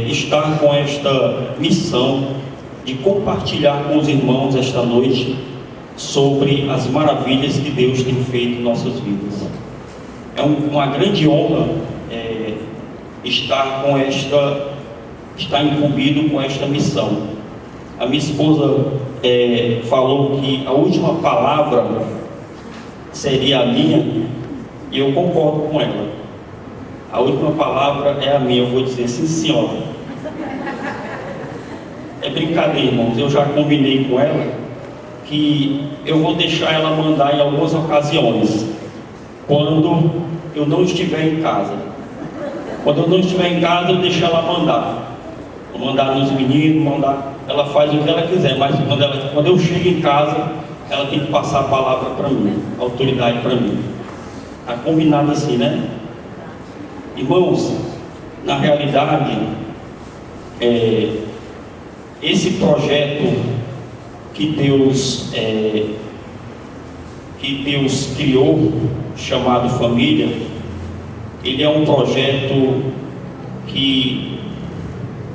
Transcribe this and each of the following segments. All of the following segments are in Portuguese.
estar com esta missão de compartilhar com os irmãos esta noite sobre as maravilhas que Deus tem feito em nossas vidas. É uma grande honra estar incumbido com esta missão. A minha esposa falou que a última palavra seria a minha, e eu concordo com ela. A última palavra é a minha, eu vou dizer sim, senhora. É brincadeira, irmãos, eu já combinei com ela que eu vou deixar ela mandar em algumas ocasiões, quando eu não estiver em casa. Quando eu não estiver em casa, eu deixo ela mandar. Vou mandar nos meninos, ela faz o que ela quiser, mas quando eu chego em casa, ela tem que passar a palavra para mim, a autoridade para mim. Está combinado assim, né? Irmãos, na realidade, esse projeto que Deus criou, chamado família, ele é um projeto que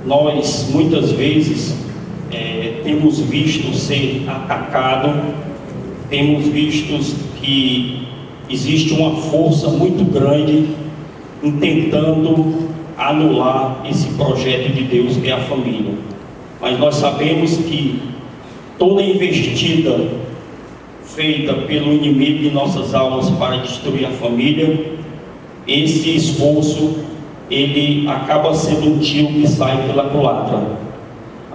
nós muitas vezes temos visto ser atacado, temos visto que existe uma força muito grande tentando anular esse projeto de Deus que é a família. Mas nós sabemos que toda investida feita pelo inimigo de nossas almas para destruir a família, esse esforço ele acaba sendo um tiro que sai pela culatra.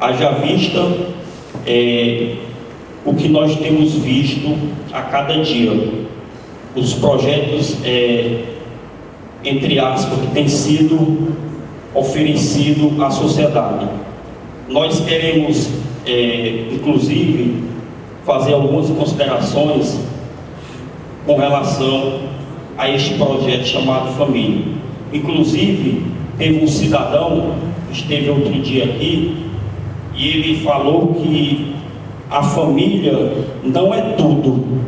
Haja vista o que nós temos visto a cada dia, os projetos entre aspas, que tem sido oferecido à sociedade. Nós queremos, inclusive, fazer algumas considerações com relação a este projeto chamado família. Inclusive, teve um cidadão que esteve outro dia aqui e ele falou que a família não é tudo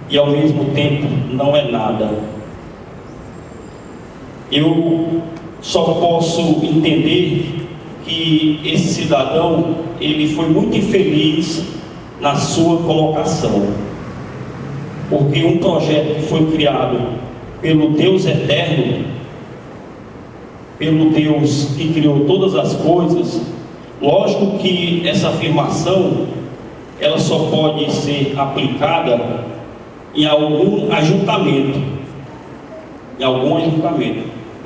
e ao mesmo tempo não é nada. Eu só posso entender que esse cidadão ele foi muito infeliz na sua colocação, porque um projeto que foi criado pelo Deus eterno, pelo Deus que criou todas as coisas, lógico que essa afirmação ela só pode ser aplicada em algum ajuntamento,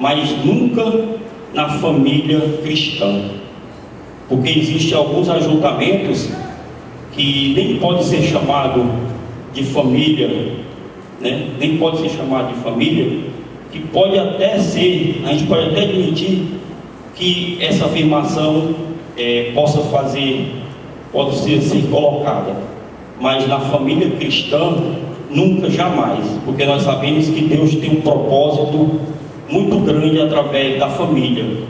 mas nunca na família cristã, porque existem alguns ajuntamentos que nem pode ser chamado de família, né? Nem pode ser chamado de família, que pode até ser, a gente pode até admitir que essa afirmação pode ser colocada, mas na família cristã nunca, jamais, porque nós sabemos que Deus tem um propósito muito grande através da família,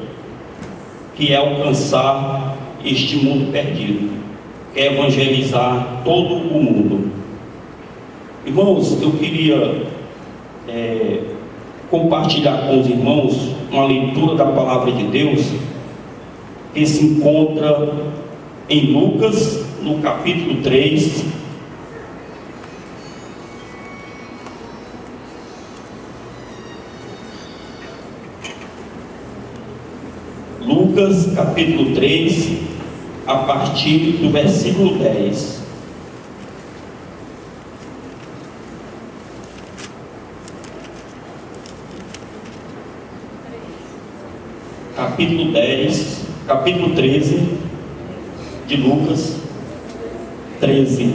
que é alcançar este mundo perdido, que é evangelizar todo o mundo. Irmãos, eu queria compartilhar com os irmãos uma leitura da palavra de Deus que se encontra em Lucas, no capítulo 3, Lucas capítulo 3, a partir do versículo 10. Capítulo 13 de Lucas, 13.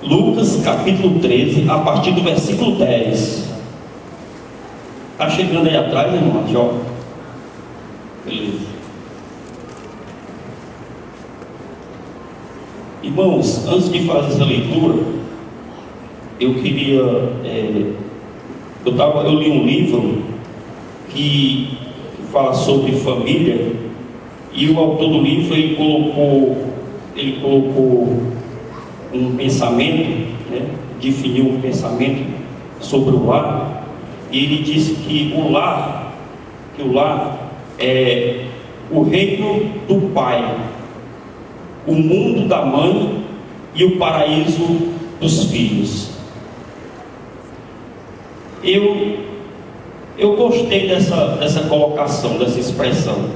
Lucas capítulo 13, a partir do versículo 10. Está chegando aí atrás, irmão? Ó. Beleza. Irmãos, antes de fazer essa leitura, eu queria. Eu li um livro que fala sobre família, e o autor do livro ele colocou um pensamento, né? Definiu um pensamento sobre o lar, e ele disse que o lar é o reino do pai, o mundo da mãe e o paraíso dos filhos. Eu gostei dessa colocação, dessa expressão,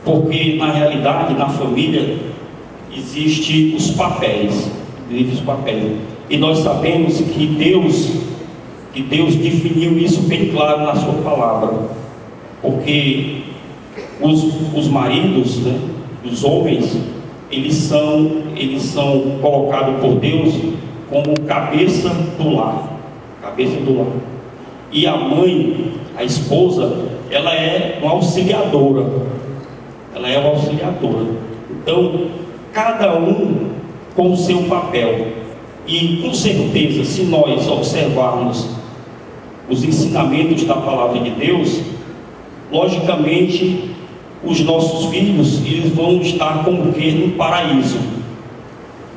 porque na realidade, na família, existem os papéis, e nós sabemos que Deus definiu isso bem claro na sua palavra, porque os maridos, né, os homens, eles são colocados por Deus como cabeça do lar, e a mãe, a esposa, ela é uma auxiliadora, então cada um com o seu papel. E com certeza, se nós observarmos os ensinamentos da palavra de Deus, logicamente os nossos filhos, eles vão estar como que no paraíso,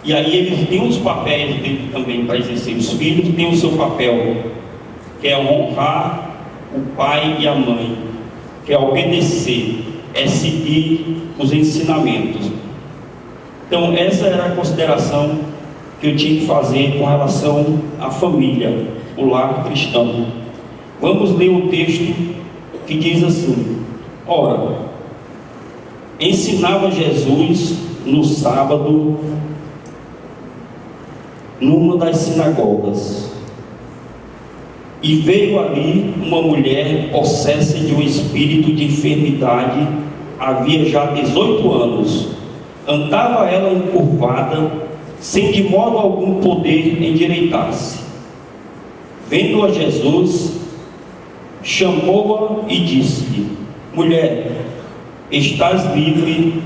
e aí eles têm os papéis dele também para exercer. Os filhos têm o seu papel, que é honrar o pai e a mãe, que é obedecer, é seguir os ensinamentos. Então essa era a consideração que eu tinha que fazer com relação à família, o lar cristão. Vamos ler o texto que diz assim: ora, ensinava Jesus no sábado numa das sinagogas, e veio ali uma mulher possessa de um espírito de enfermidade, havia já 18 anos. Andava ela encurvada, sem de modo algum poder endireitar-se. Vendo-a Jesus, chamou-a e disse-lhe: mulher, estás livre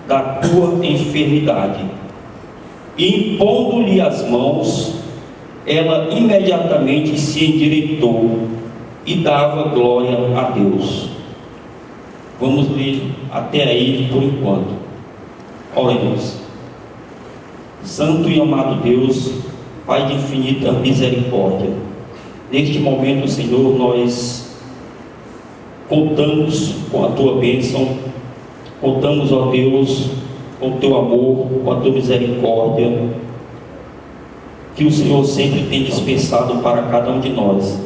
da tua enfermidade. E impondo-lhe as mãos, ela imediatamente se endireitou e dava glória a Deus. Vamos ler até aí por enquanto. Oremos. Santo e amado Deus, Pai de infinita misericórdia, neste momento, Senhor, nós contamos com a Tua bênção, contamos, ó Deus, com o Teu amor, com a Tua misericórdia, que o Senhor sempre tem dispensado para cada um de nós.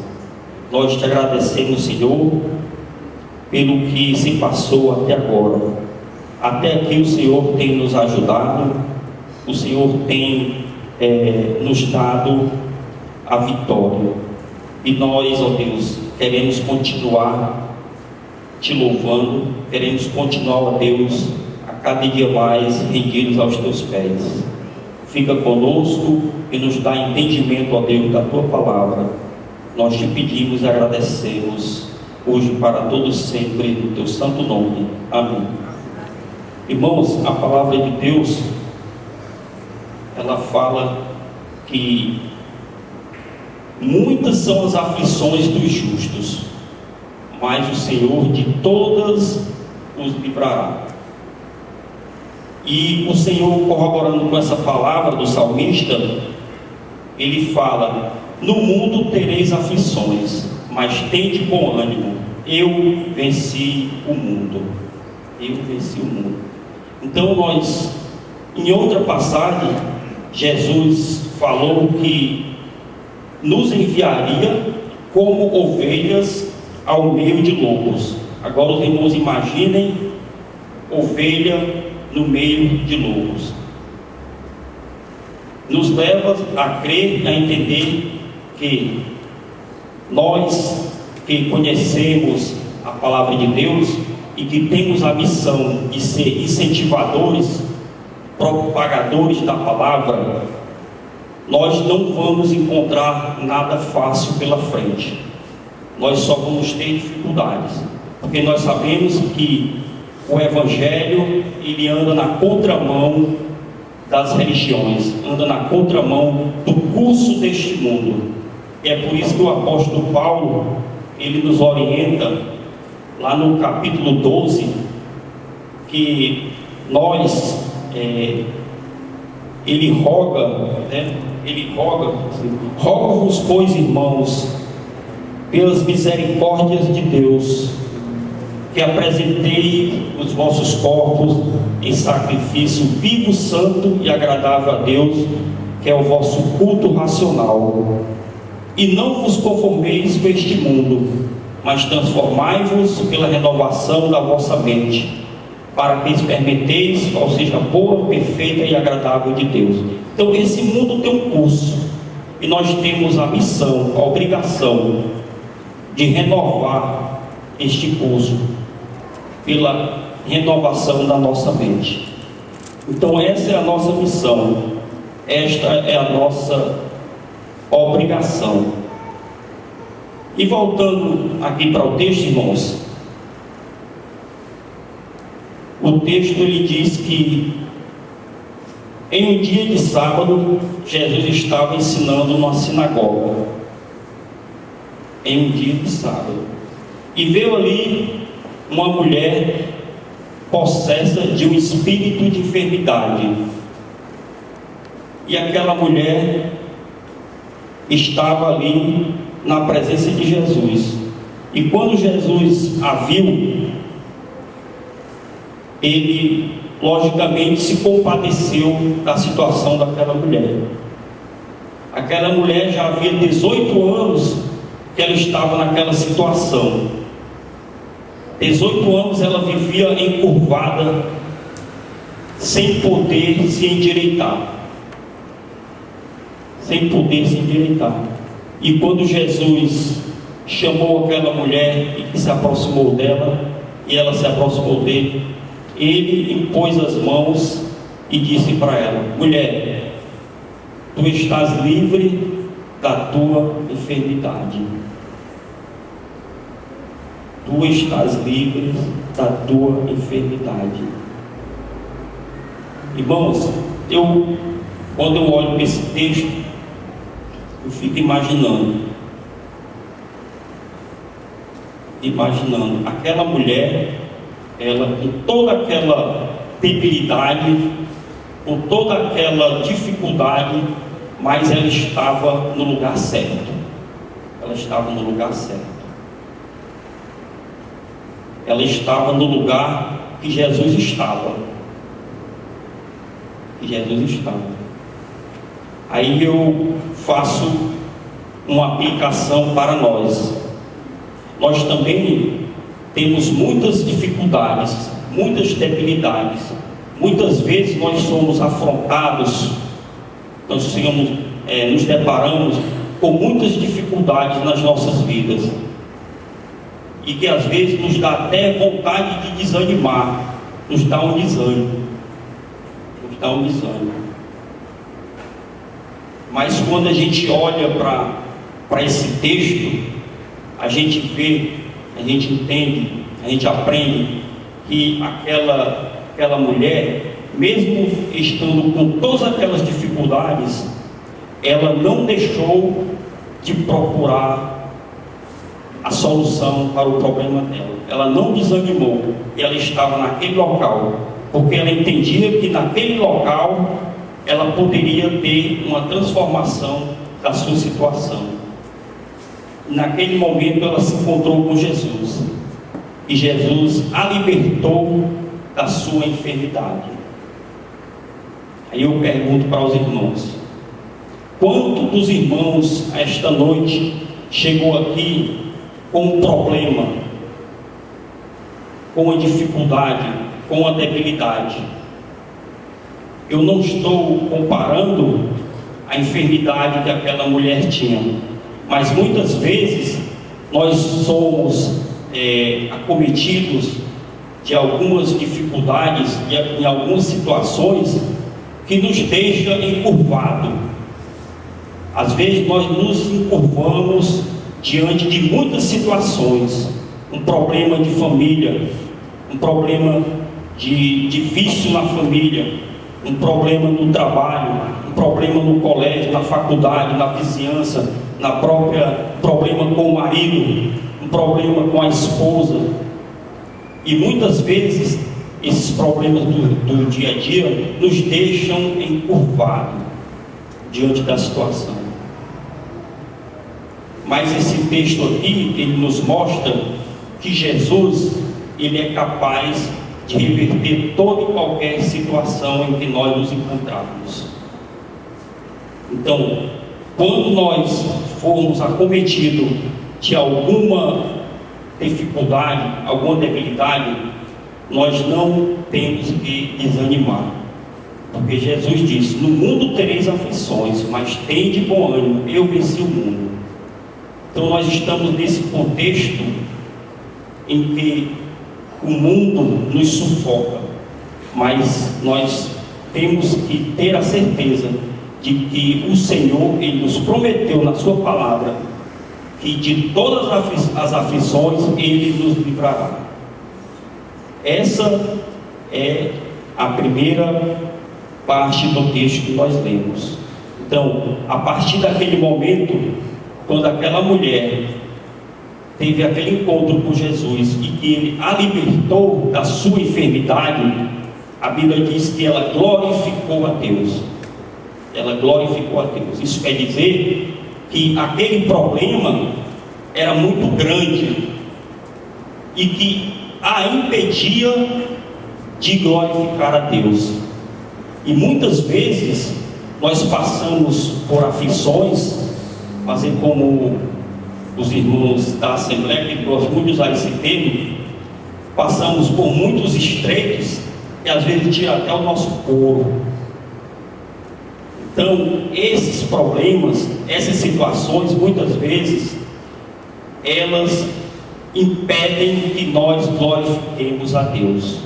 Nós te agradecemos, Senhor, pelo que se passou até agora. Até aqui o Senhor tem nos ajudado, o Senhor tem nos dado a vitória, e nós, ó Deus, queremos continuar te louvando, queremos continuar, ó Deus, a cada dia mais rendidos aos teus pés. Fica conosco e nos dá entendimento, ó Deus, da tua palavra. Nós te pedimos e agradecemos hoje para todos sempre, no teu santo nome. Amém. Irmãos, a palavra de Deus, ela fala que muitas são as aflições dos justos, mas o Senhor de todas os livrará. E o Senhor, corroborando com essa palavra do salmista, ele fala: no mundo tereis aflições, mas tende bom ânimo, eu venci o mundo. Então nós, em outra passagem, Jesus falou que nos enviaria como ovelhas ao meio de lobos. Agora os irmãos imaginem ovelha no meio de lobos. Nos leva a crer e a entender que nós que conhecemos a palavra de Deus e que temos a missão de ser incentivadores, propagadores da palavra, nós não vamos encontrar nada fácil pela frente. Nós só vamos ter dificuldades, porque nós sabemos que o Evangelho, ele anda na contramão das religiões, anda na contramão do curso deste mundo. E é por isso que o apóstolo Paulo, ele nos orienta, lá no capítulo 12, que nós, ele roga, rogo-vos, pois, irmãos, pelas misericórdias de Deus, que apresentei os vossos corpos em sacrifício vivo, santo e agradável a Deus, que é o vosso culto racional. E não vos conformeis com este mundo, mas transformai-vos pela renovação da vossa mente, para que experimenteis qual seja a boa, perfeita e agradável de Deus. Então esse mundo tem um curso, e nós temos a missão, a obrigação de renovar este curso pela renovação da nossa mente. Então essa é a nossa missão, esta é a nossa obrigação. E voltando aqui para o texto, irmãos, o texto ele diz que em um dia de sábado Jesus estava ensinando numa sinagoga, em um dia de sábado, e veio ali uma mulher possessa de um espírito de enfermidade, e aquela mulher estava ali na presença de Jesus. E quando Jesus a viu, ele logicamente se compadeceu da situação daquela mulher. Aquela mulher já havia 18 anos que ela estava naquela situação. 18 anos ela vivia encurvada, sem poder se endireitar. E quando Jesus chamou aquela mulher e que se aproximou dela, e ela se aproximou dele, ele impôs as mãos e disse para ela: mulher, tu estás livre da tua enfermidade. Tu estás livre da tua enfermidade. Irmãos, quando eu olho para esse texto, eu fico imaginando aquela mulher, ela com toda aquela debilidade, com toda aquela dificuldade, mas ela estava no lugar certo. Ela estava no lugar certo. Ela estava no lugar que Jesus estava. Aí eu faço uma aplicação para nós. Nós também temos muitas dificuldades, muitas debilidades. Muitas vezes nós somos afrontados, nos deparamos com muitas dificuldades nas nossas vidas, e que às vezes nos dá até vontade de desanimar, nos dá um desânimo. Mas quando a gente olha para esse texto, a gente vê, a gente entende, a gente aprende que aquela mulher, mesmo estando com todas aquelas dificuldades, ela não deixou de procurar a solução para o problema dela. Ela não desanimou, ela estava naquele local, porque ela entendia que naquele local ela poderia ter uma transformação da sua situação. Naquele momento ela se encontrou com Jesus, e Jesus a libertou da sua enfermidade. Aí eu pergunto para os irmãos: quanto dos irmãos esta noite chegou aqui com um problema, com uma dificuldade, com uma debilidade? Eu não estou comparando a enfermidade que aquela mulher tinha, mas muitas vezes nós somos acometidos de algumas dificuldades, em algumas situações que nos deixa encurvado. Às vezes nós nos encurvamos diante de muitas situações, um problema de família, um problema de vício na família, um problema no trabalho, um problema no colégio, na faculdade, na vizinhança, problema com o marido, um problema com a esposa. E muitas vezes esses problemas do dia a dia nos deixam encurvados diante da situação. Mas esse texto aqui, ele nos mostra que Jesus, ele é capaz de reverter toda e qualquer situação em que nós nos encontrarmos. Então, quando nós formos acometidos de alguma dificuldade, alguma debilidade, nós não temos que desanimar. Porque Jesus disse: no mundo tereis aflições, mas tende bom ânimo, eu venci o mundo. Então nós estamos nesse contexto em que o mundo nos sufoca, mas nós temos que ter a certeza de que o Senhor, Ele nos prometeu na sua palavra que de todas as aflições Ele nos livrará. Essa é a primeira parte do texto que nós lemos. Então, a partir daquele momento, quando aquela mulher teve aquele encontro com Jesus e que Ele a libertou da sua enfermidade, a Bíblia diz que ela glorificou a Deus. Ela glorificou a Deus. Isso quer dizer que aquele problema era muito grande e que a impedia de glorificar a Deus. E muitas vezes nós passamos por aflições, mas é como os irmãos da Assembleia, que gostam muito de usar esse termo, passamos por muitos estreitos e às vezes tira até o nosso couro. Então, esses problemas, essas situações, muitas vezes, elas impedem que nós glorifiquemos a Deus,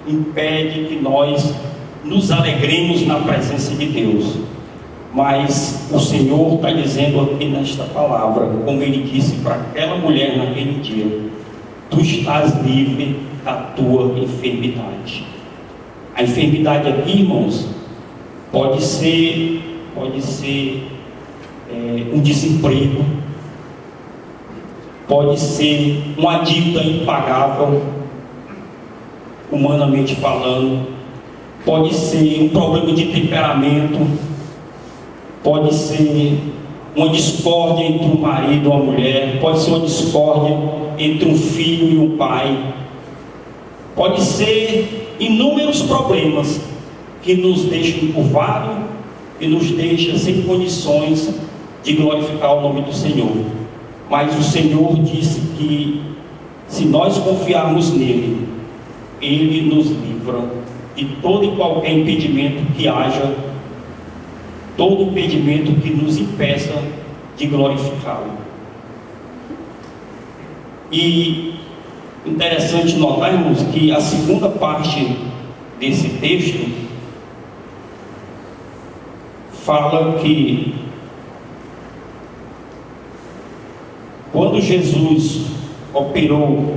impedem que nós nos alegremos na presença de Deus. Mas o Senhor está dizendo aqui nesta palavra, como Ele disse para aquela mulher naquele dia: tu estás livre da tua enfermidade. A enfermidade aqui, irmãos, pode ser um desemprego, pode ser uma dívida impagável, humanamente falando, pode ser um problema de temperamento, pode ser uma discórdia entre um marido e uma mulher, pode ser uma discórdia entre um filho e um pai, pode ser inúmeros problemas que nos deixam encurvados e nos deixam sem condições de glorificar o nome do Senhor. Mas o Senhor disse que se nós confiarmos nele, Ele nos livra de todo e qualquer impedimento que haja, todo impedimento que nos impeça de glorificá-lo. E interessante notarmos que a segunda parte desse texto fala que quando Jesus operou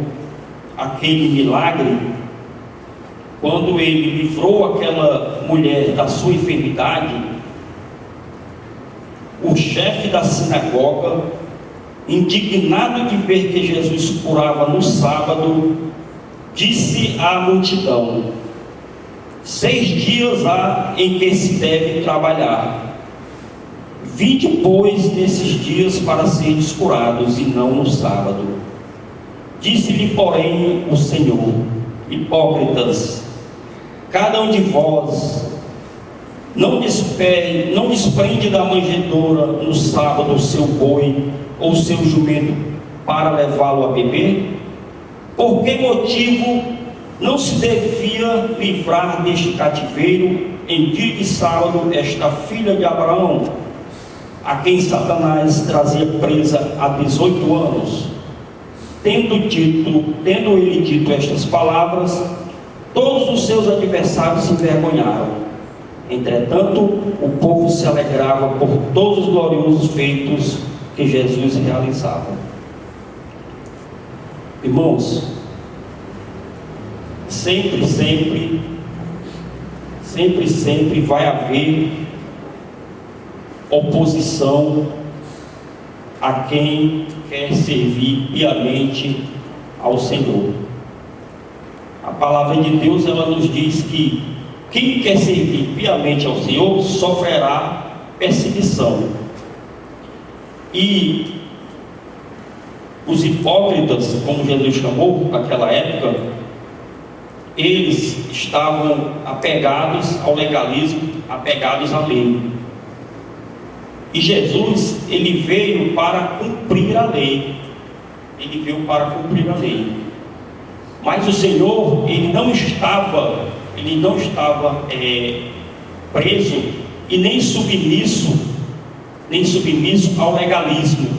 aquele milagre, quando Ele livrou aquela mulher da sua enfermidade, o chefe da sinagoga, indignado de ver que Jesus curava no sábado, disse à multidão: 6 dias há em que se deve trabalhar. Vinde, pois, nesses dias para seres curados, e não no sábado. Disse-lhe, porém, o Senhor: hipócritas, cada um de vós não desprende da manjedoura no sábado o seu boi ou o seu jumento para levá-lo a beber? Por que motivo não se devia livrar deste cativeiro em dia de sábado esta filha de Abraão, a quem Satanás trazia presa há 18 anos? Tendo ele dito estas palavras, todos os seus adversários se envergonharam. Entretanto, o povo se alegrava por todos os gloriosos feitos que Jesus realizava. Irmãos, sempre vai haver oposição a quem quer servir piamente ao Senhor. A palavra de Deus, ela nos diz que quem quer servir piamente ao Senhor sofrerá perseguição. E Os hipócritas, como Jesus chamou naquela época, eles estavam apegados ao legalismo, apegados à lei. E Jesus, ele veio para cumprir a lei. Ele veio para cumprir a lei. Mas o Senhor, ele não estava preso e nem submisso ao legalismo.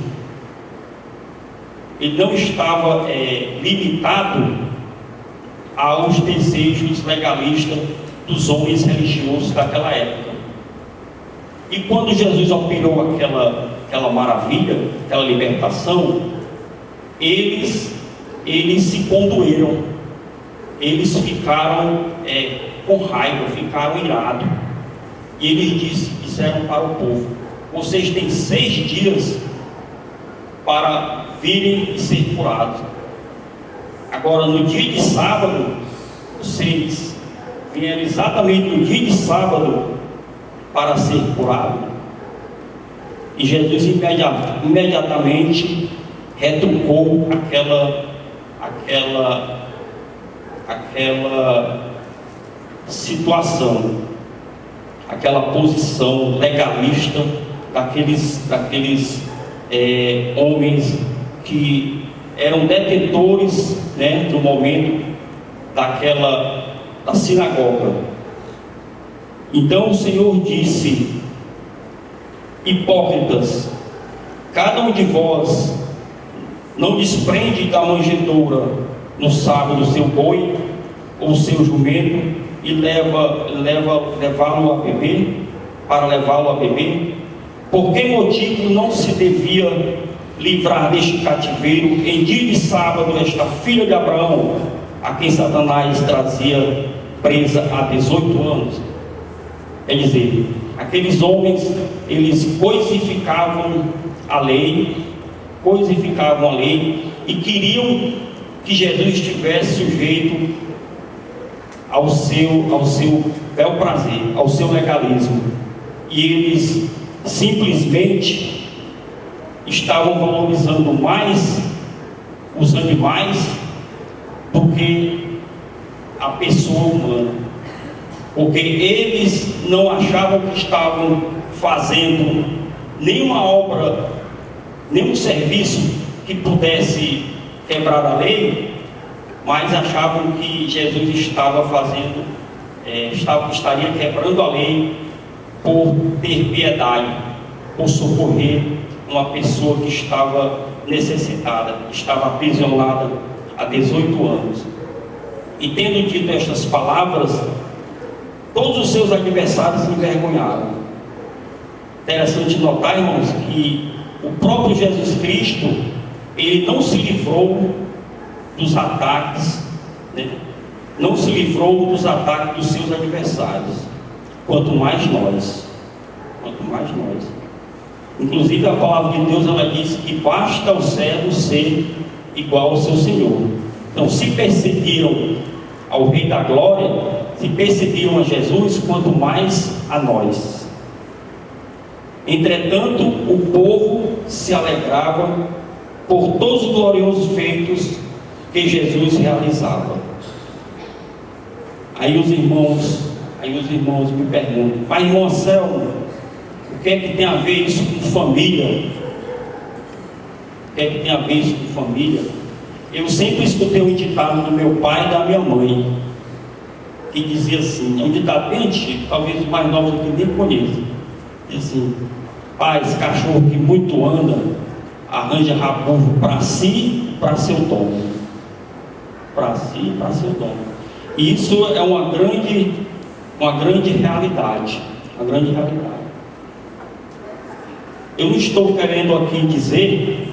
Ele não estava limitado aos desejos legalistas dos homens religiosos daquela época. E quando Jesus operou aquela maravilha, aquela libertação, eles se condoeram, eles ficaram com raiva, ficaram irados. E eles disseram para o povo: vocês têm 6 dias para virem e ser curados. Agora, no dia de sábado, vocês vieram exatamente no dia de sábado para ser curado. E Jesus imediatamente retrucou aquela situação, aquela posição legalista daqueles homens que eram detentores, no momento da sinagoga. Então o Senhor disse: hipócritas, cada um de vós não desprende da manjedoura no sábado seu boi ou seu jumento e levá-lo a beber, para levá-lo a beber? Por que motivo não se devia livrar deste cativeiro em dia de sábado esta filha de Abraão, a quem Satanás trazia presa há 18 anos? Quer dizer, aqueles homens, eles coisificavam a lei e queriam que Jesus estivesse sujeito ao seu bel prazer, ao seu legalismo. E eles simplesmente estavam valorizando mais os animais do que a pessoa humana, porque eles não achavam que estavam fazendo nenhuma obra, nenhum serviço que pudesse quebrar a lei, mas achavam que Jesus estaria quebrando a lei por ter piedade, por socorrer uma pessoa que estava necessitada, estava aprisionada há 18 anos. E tendo dito estas palavras, todos os seus adversários se envergonharam. Interessante notar, irmãos, que o próprio Jesus Cristo, ele não se livrou dos ataques, não se livrou dos ataques dos seus adversários, quanto mais nós. Inclusive a palavra de Deus, ela diz que basta ao servo ser igual ao seu Senhor. Então, se perseguiram ao Rei da Glória, se perseguiram a Jesus, quanto mais a nós. Entretanto, o povo se alegrava por todos os gloriosos feitos que Jesus realizava. Aí os irmãos me perguntam: mas irmão Anselmo, o que é que tem a ver isso com família? O que é que tem a ver isso com família? Eu sempre escutei um ditado do meu pai e da minha mãe, que dizia assim, é um ditado bem antigo, talvez os mais novos aqui nem conheçam. Diz assim: pai, esse cachorro que muito anda, arranja rabujo para si e para seu dono. Para si e para seu dono. E isso é uma grande realidade. Uma grande realidade. Eu não estou querendo aqui dizer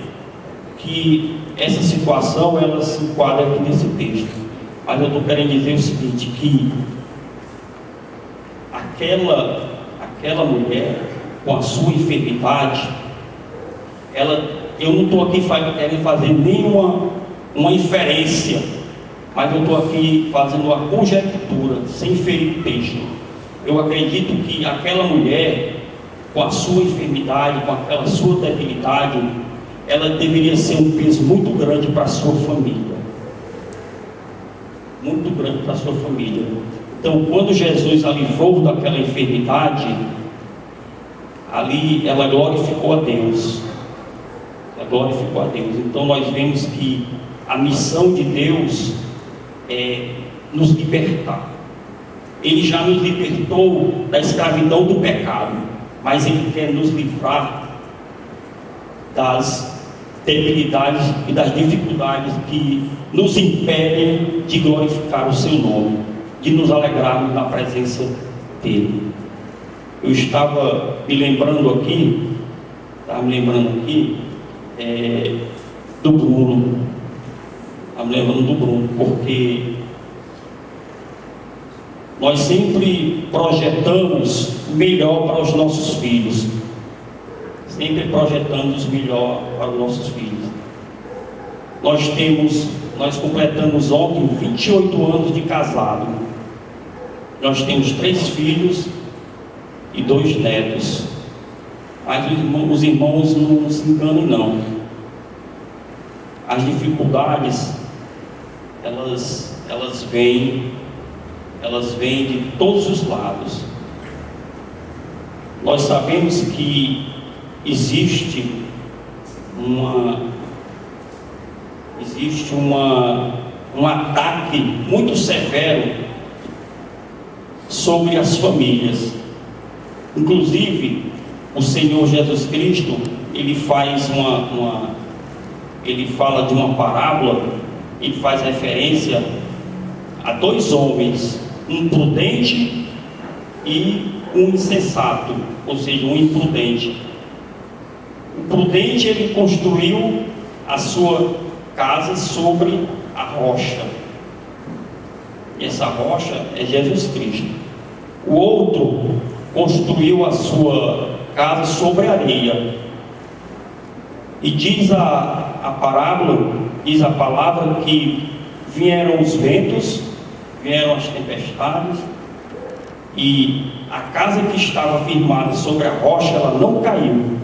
que essa situação ela se enquadra aqui nesse texto, mas eu estou querendo dizer o seguinte, que aquela mulher com a sua enfermidade, eu não estou aqui querendo fazer nenhuma inferência, mas eu estou aqui fazendo uma conjectura, sem ferir o texto. Eu acredito que aquela mulher, com a sua enfermidade, com aquela sua debilidade, ela deveria ser um peso muito grande para a sua família. Muito grande para a sua família. Então, quando Jesus a livrou daquela enfermidade, ali ela glorificou a Deus. Ela glorificou a Deus. Então, nós vemos que a missão de Deus é nos libertar. Ele já nos libertou da escravidão do pecado, mas Ele quer nos livrar das debilidades e das dificuldades que nos impedem de glorificar o Seu nome, de nos alegrarmos na presença dEle. Eu estava me lembrando aqui, do Bruno. Estava me lembrando do Bruno, porque nós sempre projetamos o melhor para os nossos filhos. Sempre projetamos o melhor para os nossos filhos. Nós completamos ontem 28 anos de casado. Nós temos 3 filhos e 2 netos. Mas os irmãos não se enganem não. As dificuldades, elas vêm de todos os lados. Nós sabemos que existe um ataque muito severo sobre as famílias. Inclusive, o Senhor Jesus Cristo, ele fala de uma parábola, ele faz referência a 2 homens, um prudente e um insensato, ou seja, um imprudente. O prudente, ele construiu a sua casa sobre a rocha, e essa rocha é Jesus Cristo. O outro construiu a sua casa sobre a areia, e diz a parábola, diz a palavra, que vieram os ventos, vieram as tempestades, e a casa que estava firmada sobre a rocha, ela não caiu,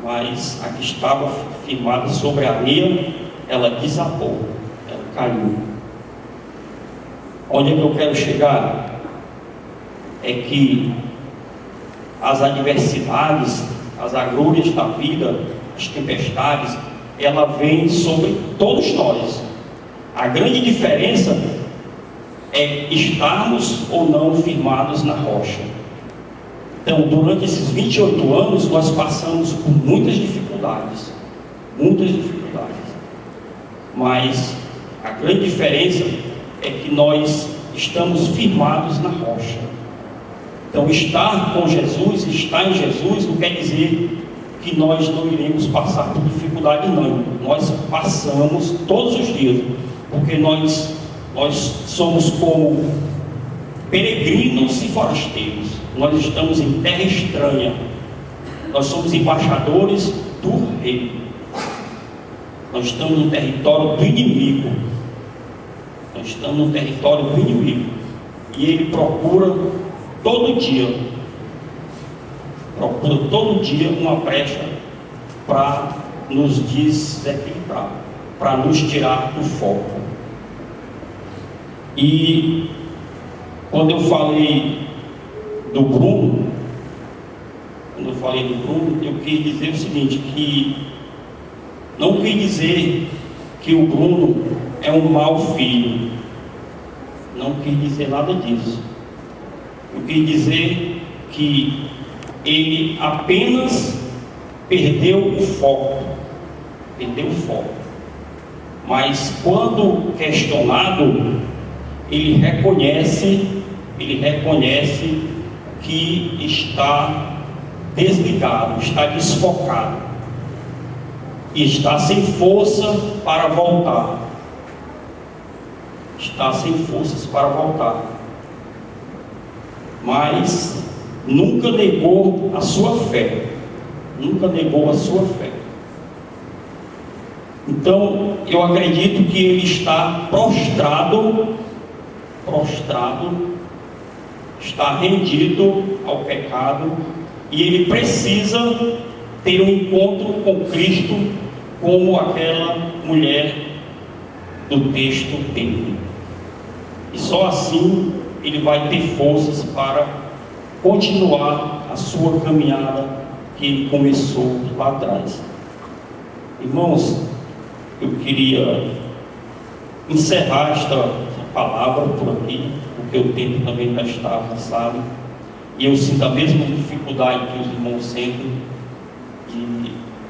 mas a que estava firmada sobre a areia, ela desabou, ela caiu. Onde é que eu quero chegar? É que as adversidades, as agrúrias da vida, as tempestades, ela vem sobre todos nós. A grande diferença é estarmos ou não firmados na rocha. Então, durante esses 28 anos, nós passamos por muitas dificuldades, mas a grande diferença é que nós estamos firmados na rocha. Então, estar com Jesus, estar em Jesus, não quer dizer que nós não iremos passar por dificuldade, não. Nós passamos todos os dias, porque nós somos como peregrinos e forasteiros. Nós estamos em terra estranha. Nós somos embaixadores do Rei. Nós estamos no território do inimigo. E ele procura todo dia uma brecha para nos desequilibrar, para nos tirar do foco. E quando eu falei do Bruno, eu quis dizer o seguinte, que não quis dizer que o Bruno é um mau filho, não quis dizer nada disso. Eu quis dizer que ele apenas perdeu o foco, mas quando questionado, ele reconhece que está desligado, está desfocado, e está sem força para voltar. Mas nunca negou a sua fé. Então, eu acredito que ele está prostrado, está rendido ao pecado, e ele precisa ter um encontro com Cristo, como aquela mulher do texto teve. E só assim ele vai ter forças para continuar a sua caminhada que ele começou lá atrás. Irmãos, eu queria encerrar esta palavra por aqui, porque o tempo também já está avançado, e eu sinto a mesma dificuldade que os irmãos sentem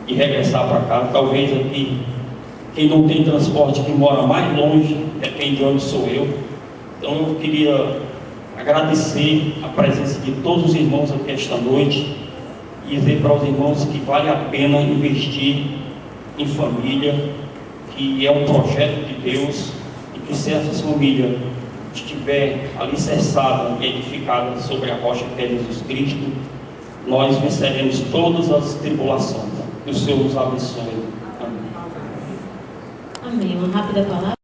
de regressar para casa. Talvez aqui, quem não tem transporte, que mora mais longe, depende de onde sou eu. Então eu queria agradecer a presença de todos os irmãos aqui esta noite e dizer para os irmãos que vale a pena investir em família, que é um projeto de Deus, e que se essa família estiver alicerçada e edificada sobre a rocha que é Jesus Cristo, nós venceremos todas as tribulações. Que o Senhor nos abençoe. Amém. Amém. Uma rápida palavra.